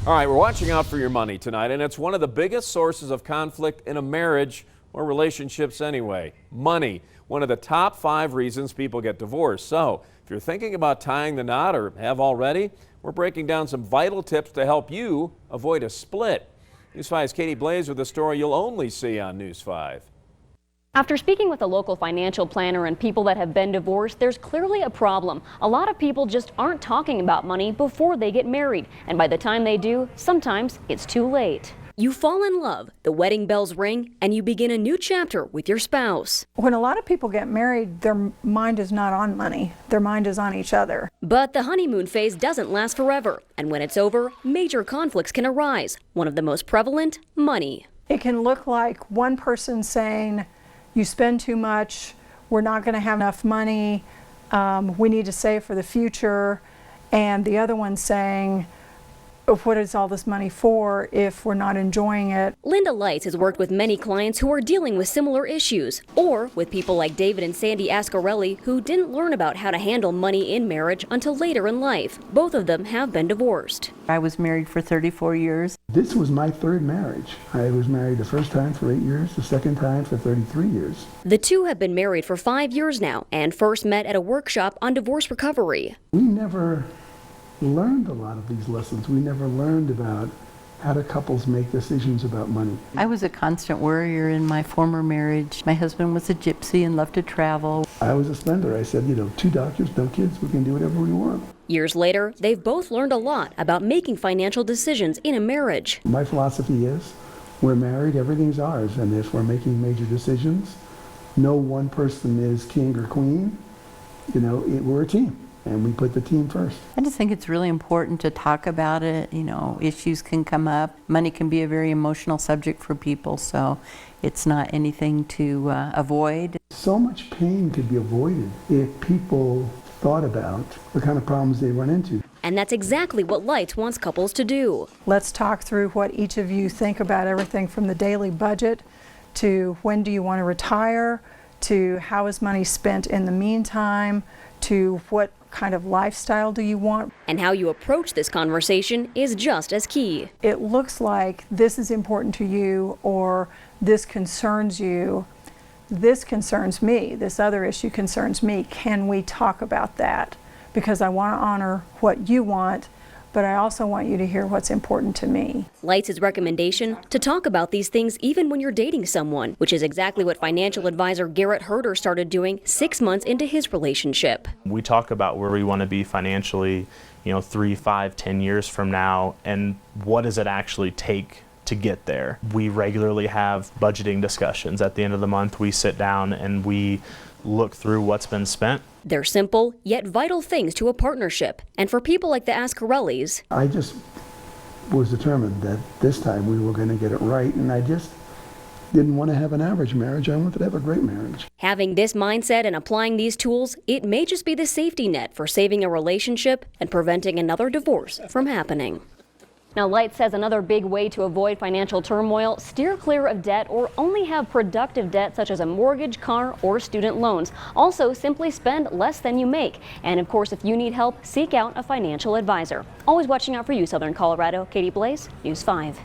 All right, we're watching out for your money tonight, and it's one of the biggest sources of conflict in a marriage or relationships anyway. Money, one of the top 5 reasons people get divorced. So if you're thinking about tying the knot or have already, we're breaking down some vital tips to help you avoid a split. News 5's Katie Blaze with a story you'll only see on News 5. After speaking with a local financial planner and people that have been divorced, there's clearly a problem. A lot of people just aren't talking about money before they get married. And by the time they do, sometimes it's too late. You fall in love, the wedding bells ring, and you begin a new chapter with your spouse. When a lot of people get married, their mind is not on money. Their mind is on each other. But the honeymoon phase doesn't last forever. And when it's over, major conflicts can arise. One of the most prevalent, money. It can look like one person saying, you spend too much, we're not going to have enough money, we need to save for the future, and the other one saying, what is all this money for if we're not enjoying it? Linda Lights has worked with many clients who are dealing with similar issues, or with people like David and Sandy Ascarelli who didn't learn about how to handle money in marriage until later in life. Both of them have been divorced. I was married for 34 years. This was my 3rd marriage. I was married the first time for 8 years, the second time for 33 years. The two have been married for 5 years now and first met at a workshop on divorce recovery. We never learned a lot of these lessons. We never learned about how do couples make decisions about money. I was a constant worrier in my former marriage. My husband was a gypsy and loved to travel. I was a spender. I said, 2 doctors, no kids, we can do whatever we want. Years later, they've both learned a lot about making financial decisions in a marriage. My philosophy is, we're married, everything's ours, and if we're making major decisions, no one person is king or queen. We're a team. And we put the team first. I just think it's really important to talk about it. Issues can come up. Money can be a very emotional subject for people, so it's not anything to avoid. So much pain could be avoided if people thought about the kind of problems they run into. And that's exactly what Lights wants couples to do. Let's talk through what each of you think about everything from the daily budget to when do you want to retire, to how is money spent in the meantime, to what kind of lifestyle do you want? And how you approach this conversation is just as key. It looks like this is important to you, or this concerns you, this concerns me, this other issue concerns me. Can we talk about that? Because I want to honor what you want, but I also want you to hear what's important to me. Lights' recommendation to talk about these things even when you're dating someone, which is exactly what financial advisor Garrett Herder started doing 6 months into his relationship. We talk about where we want to be financially, 3, 5, 10 years from now, and what does it actually take to get there. We regularly have budgeting discussions. At the end of the month, we sit down and we look through what's been spent. They're simple yet vital things to a partnership. And for people like the Ascarellis, I just was determined that this time we were going to get it right, and I just didn't want to have an average marriage. I wanted to have a great marriage. Having this mindset and applying these tools, it may just be the safety net for saving a relationship and preventing another divorce from happening. Now, Light says another big way to avoid financial turmoil, steer clear of debt or only have productive debt such as a mortgage, car, or student loans. Also, simply spend less than you make. And of course, if you need help, seek out a financial advisor. Always watching out for you, Southern Colorado. Katie Blaze, News 5.